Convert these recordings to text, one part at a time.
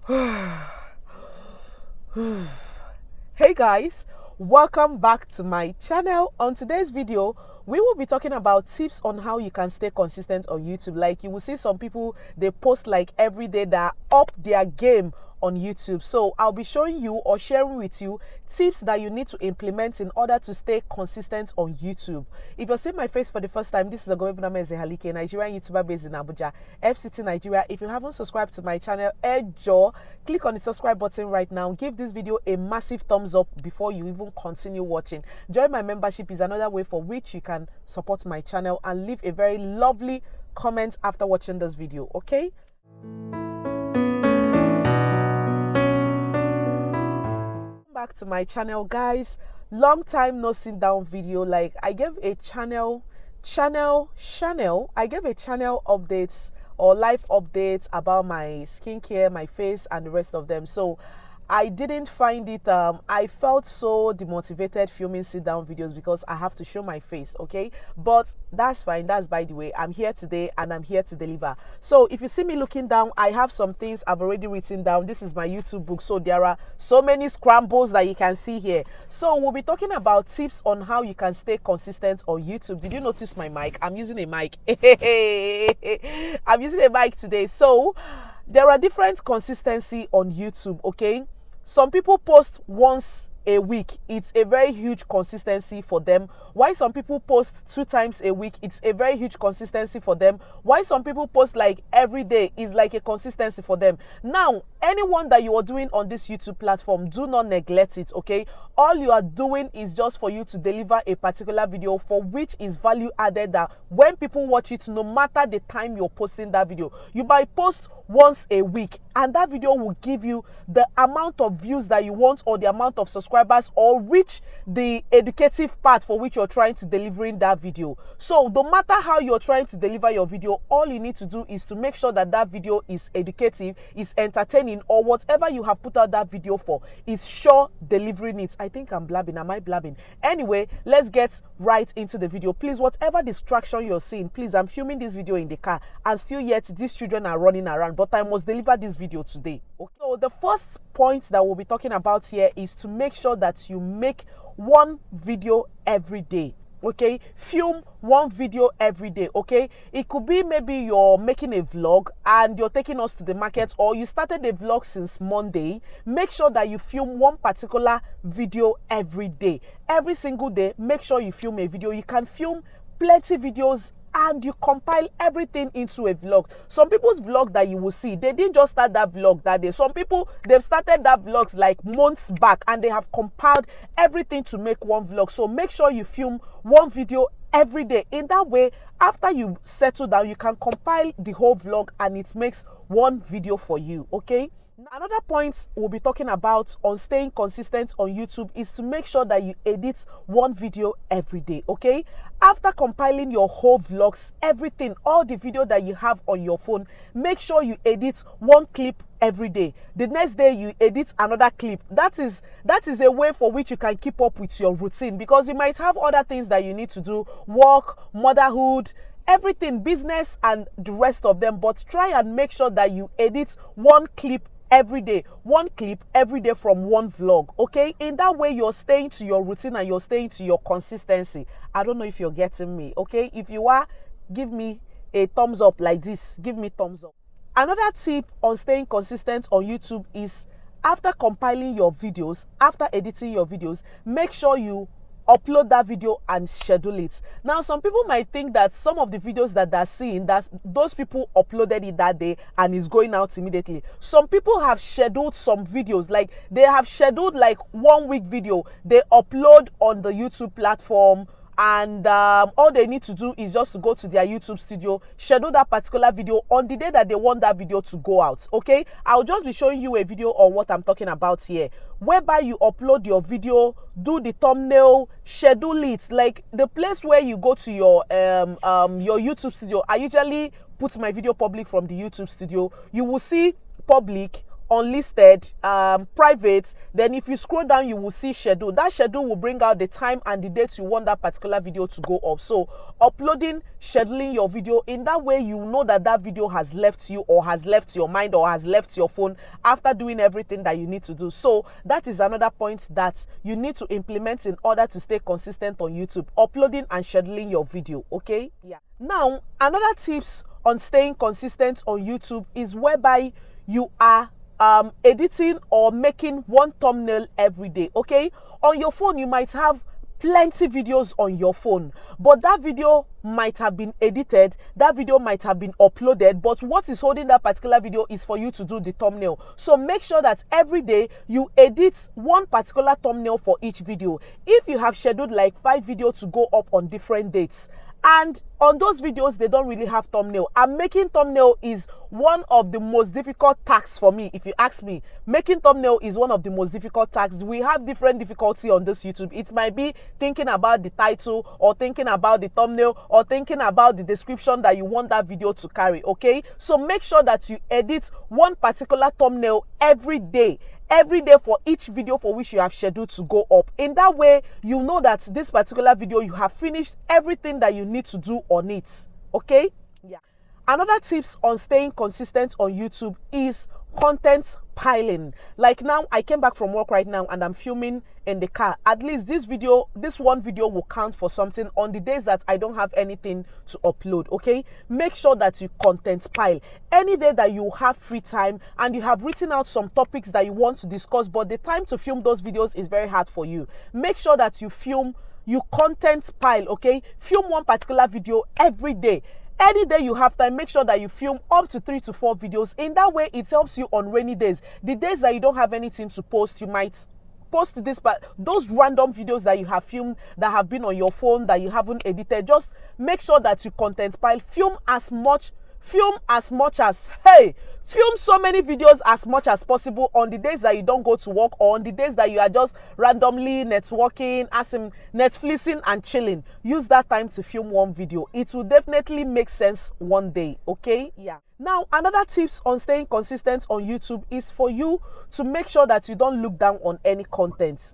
Hey guys, welcome back to my channel. On today's video, we will be talking about tips on how you can stay consistent on YouTube. Like you will see some people, they post like every day that up their game on YouTube. So I'll be showing you or sharing with you tips that you need to implement in order to stay consistent on YouTube. If you're seeing my face for the first time, this is Ogom'S, a Nigerian YouTuber based in Abuja, FCT, Nigeria. If you haven't subscribed to my channel, click on the subscribe button right now. Give this video a massive thumbs up before you even continue watching. Join my membership is another way for which you can support my channel, and leave a very lovely comment after watching this video, okay? Back to my channel, guys. Long time no sit down video. Like I gave a channel updates or live updates about my skincare, my face, and the rest of them. So I didn't find it, I felt so demotivated filming sit down videos because I have to show my face, okay? But that's fine, that's by the way. I'm here today and I'm here to deliver. So if you see me looking down, I have some things I've already written down. This is my YouTube book, so there are so many scrambles that you can see here. So we'll be talking about tips on how you can stay consistent on YouTube. Did you notice my mic? I'm using a mic. I'm using a mic today. So there are different consistency on YouTube, okay? Some people post once a week. It's a very huge consistency for them. Why some people post 2 times a week? It's a very huge consistency for them. Why some people post like every day is like a consistency for them. Now, anyone that you are doing on this YouTube platform, do not neglect it, okay? All you are doing is just for you to deliver a particular video for which is value added, that when people watch it, no matter the time you're posting that video, you might post once a week and that video will give you the amount of views that you want or the amount of subscribers or reach the educative part for which you're trying to deliver in that video. So no matter how you're trying to deliver your video, all you need to do is to make sure that that video is educative, is entertaining, or whatever you have put out that video for is sure delivering it. I think I'm blabbing. Am I blabbing? Anyway, let's get right into the video. Please, whatever distraction you're seeing, please, I'm filming this video in the car and still yet these children are running around, but I must deliver this video today. Okay. So the first point that we'll be talking about here is to make sure that you make one video every day. Okay, film one video every day. Okay, it could be maybe you're making a vlog and you're taking us to the market, or you started a vlog since Monday. Make sure that you film one particular video every day. Every single day, make sure you film a video. You can film plenty videos and you compile everything into a vlog. Some people's vlog that you will see, they didn't just start that vlog that day. Some people, they've started that vlogs like months back and they have compiled everything to make one vlog. So make sure you film one video every day. In that way, after you settle down, you can compile the whole vlog and it makes one video for you, okay? Another point we'll be talking about on staying consistent on YouTube is to make sure that you edit one video every day, okay? After compiling your whole vlogs, everything, all the video that you have on your phone, make sure you edit one clip every day. The next day you edit another clip. That is a way for which you can keep up with your routine, because you might have other things that you need to do, work, motherhood, everything, business, and the rest of them. But try and make sure that you edit one clip every day, one clip every day from one vlog, okay? In that way, you're staying to your routine and you're staying to your consistency. I don't know if you're getting me, okay? If you are, give me a thumbs up like this. Give me thumbs up. Another tip on staying consistent on YouTube is after compiling your videos, after editing your videos, make sure you upload that video and schedule it. Now, some people might think that some of the videos that they're seeing, that those people uploaded it that day and is going out immediately. Some people have scheduled some videos, like they have scheduled like 1 week video, they upload on the YouTube platform, and all they need to do is just to go to their YouTube studio, schedule that particular video on the day that they want that video to go out, okay? I'll just be showing you a video on what I'm talking about here, whereby you upload your video, do the thumbnail, schedule it. Like the place where you go to your YouTube studio, I usually put my video public from the YouTube studio. You will see public unlisted, private. Then if you scroll down, you will see schedule. That schedule will bring out the time and the dates you want that particular video to go up. So uploading, scheduling your video, in that way you know that that video has left you, or has left your mind, or has left your phone after doing everything that you need to do. So that is another point that you need to implement in order to stay consistent on YouTube: uploading and scheduling your video. Okay, yeah. Now, another tips on staying consistent on YouTube is whereby you are editing or making one thumbnail every day. Okay, on your phone you might have plenty videos on your phone, but that video might have been edited, that video might have been uploaded, but what is holding that particular video is for you to do the thumbnail. So make sure that every day you edit one particular thumbnail for each video. If you have scheduled like 5 videos to go up on different dates, and on those videos they don't really have thumbnail, and making thumbnail is one of the most difficult tasks for me. If you ask me, making thumbnail is one of the most difficult tasks. We have different difficulty on this YouTube. It might be thinking about the title, or thinking about the thumbnail, or thinking about the description that you want that video to carry. Okay, so make sure that you edit one particular thumbnail every day for each video for which you have scheduled to go up. In that way, you know that this particular video you have finished everything that you need to do on it. Okay, yeah. Another tips on staying consistent on YouTube is content piling. Like now, I came back from work right now and I'm filming in the car. At least this one video will count for something on the days that I don't have anything to upload. Okay, make sure that you content pile. Any day that you have free time and you have written out some topics that you want to discuss, but the time to film those videos is very hard for you, make sure that you content pile. Okay, film one particular video every day. Any day you have time, make sure that you film up to 3 to 4 videos. In that way, it helps you on rainy days. The days that you don't have anything to post, you might post this, but those random videos that you have filmed that have been on your phone that you haven't edited, just make sure that you content pile. Film as much as, film so many videos as much as possible on the days that you don't go to work, or on the days that you are just randomly networking, Netflixing and chilling. Use that time to film one video. It will definitely make sense one day. Okay, yeah. Now, another tips on staying consistent on YouTube is for you to make sure that you don't look down on any content.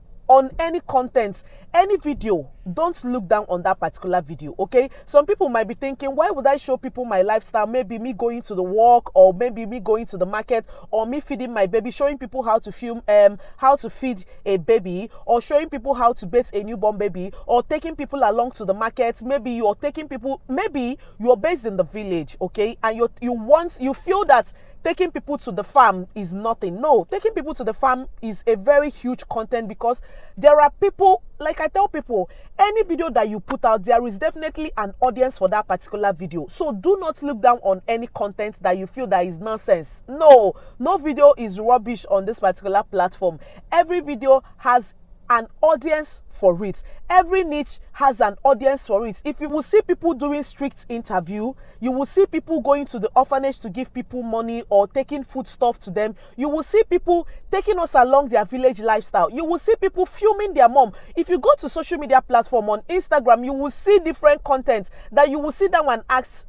Any video, don't look down on that particular video. Okay, some people might be thinking, why would I show people my lifestyle? Maybe me going to the work, or maybe me going to the market, or me feeding my baby, showing people how to feed a baby, or showing people how to bathe a newborn baby, or taking people along to the market. Maybe you're based in the village, okay, and you feel that taking people to the farm is nothing. No, taking people to the farm is a very huge content, because there are people, like I tell people, any video that you put out, there is definitely an audience for that particular video. So do not look down on any content that you feel that is nonsense. No video is rubbish on this particular platform. Every video has an audience for it. Every niche has an audience for it. If you will see people doing strict interview, you will see people going to the orphanage to give people money or taking food stuff to them. You will see people taking us along their village lifestyle. You will see people filming their mom. If you go to social media platform on Instagram, you will see different content that you will sit down and ask,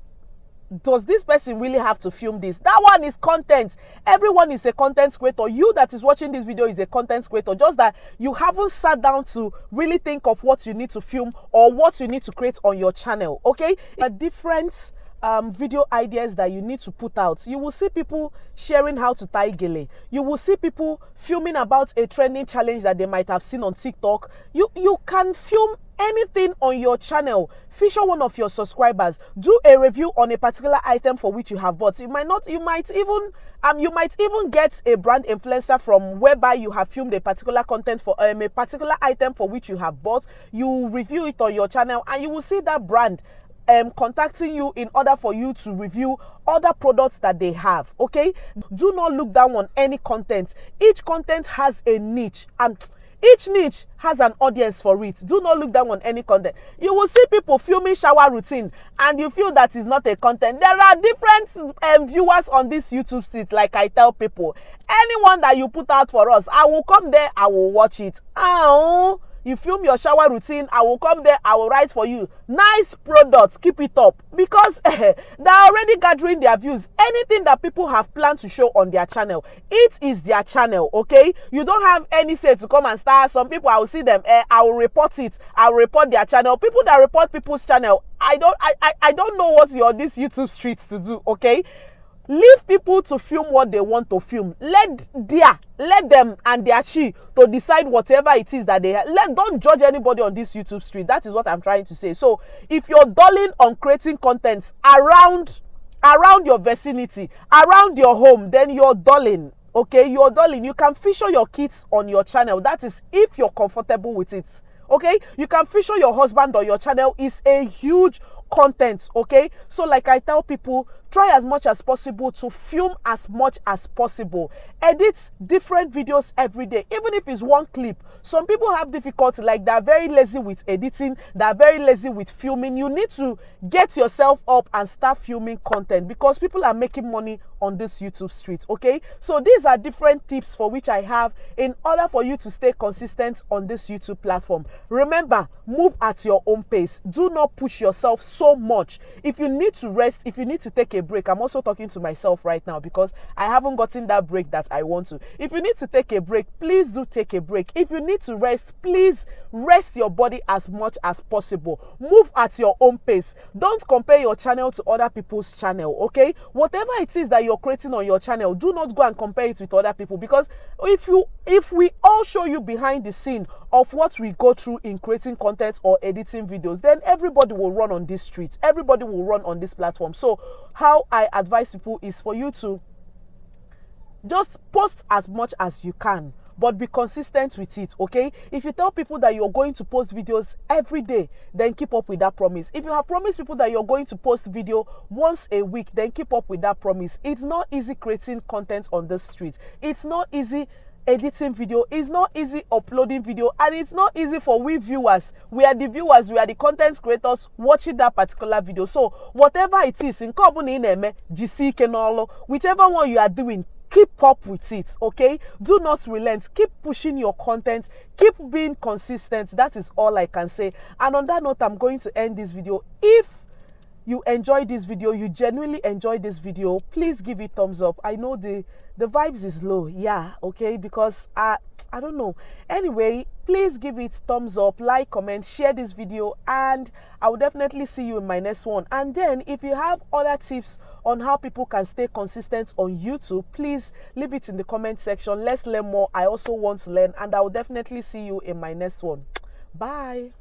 does this person really have to film this? That one is content. Everyone is a content creator. You that is watching this video is a content creator, just that you haven't sat down to really think of what you need to film or what you need to create on your channel. Okay, there are different video ideas that you need to put out. You will see people sharing how to tie gele. You will see people filming about a trending challenge that they might have seen on TikTok. You can film anything on your channel. Feature one of your subscribers. Do a review on a particular item for which you have bought. You might even get a brand influencer from whereby you have filmed a particular content for a particular item for which you have bought. You review it on your channel, and you will see that brand contacting you in order for you to review other products that they have. Okay, do not look down on any content. Each content has a niche, and each niche has an audience for it. Do not look down on any content. You will see people filming shower routine and you feel that is not a content. There are different viewers on this YouTube street. Like I tell people, anyone that you put out for us, I will come there, I will watch it. You film your shower routine, I will come there, I will write for you. Nice products, keep it up. Because they're already gathering their views. Anything that people have planned to show on their channel, it is their channel, okay? You don't have any say to come and start. Some people, I will see them, I will report it. I will report their channel. People that report people's channel, I don't know what you're on this YouTube streets to do, okay? Leave people to film what they want to film. Let them and their to decide whatever it is that don't judge anybody on this YouTube street. That is what I'm trying to say. So if you're dulling on creating contents around your vicinity, around your home, then you're dulling. Okay, you're dulling. You can feature your kids on your channel. That is if you're comfortable with it. Okay, you can feature your husband on your channel. Is a huge content. Okay, so like I tell people, try as much as possible to film as much as possible. Edit different videos every day, even if it's one clip. Some people have difficulty, like they're very lazy with editing, they're very lazy with filming. You need to get yourself up and start filming content, because people are making money on this YouTube street. Okay, so these are different tips for which I have in order for you to stay consistent on this YouTube platform. Remember, move at your own pace. Do not push yourself so much. If you need to rest, if you need to take a break, I'm also talking to myself right now because I haven't gotten that break that I want to. If you need to take a break, please do take a break. If you need to rest, please rest your body as much as possible. Move at your own pace. Don't compare your channel to other people's channel, okay? Whatever it is that you're creating on your channel, do not go and compare it with other people, because if we all show you behind the scene of what we go through in creating content or editing videos, then everybody will run on this street. Everybody will run on this platform. So how I advise people is for you to just post as much as you can, but be consistent with it, okay? If you tell people that you're going to post videos every day, then keep up with that promise. If you have promised people that you're going to post video once a week, then keep up with that promise. It's not easy creating content on the street. It's not easy editing video. It's not easy uploading video, and it's not easy for we viewers. We are the viewers, we are the content creators watching that particular video. So whatever it is, in whichever one you are doing, keep up with it, okay? Do not relent. Keep pushing your content. Keep being consistent. That is all I can say. And on that note, I'm going to end this video. If you enjoyed this video, you genuinely enjoyed this video, please give it thumbs up. I know the vibes is low, yeah, okay, because I don't know. Anyway, please give it thumbs up, like, comment, share this video, and I will definitely see you in my next one. And then if you have other tips on how people can stay consistent on YouTube, please leave it in the comment section. Let's learn more. I also want to learn, and I will definitely see you in my next one. Bye.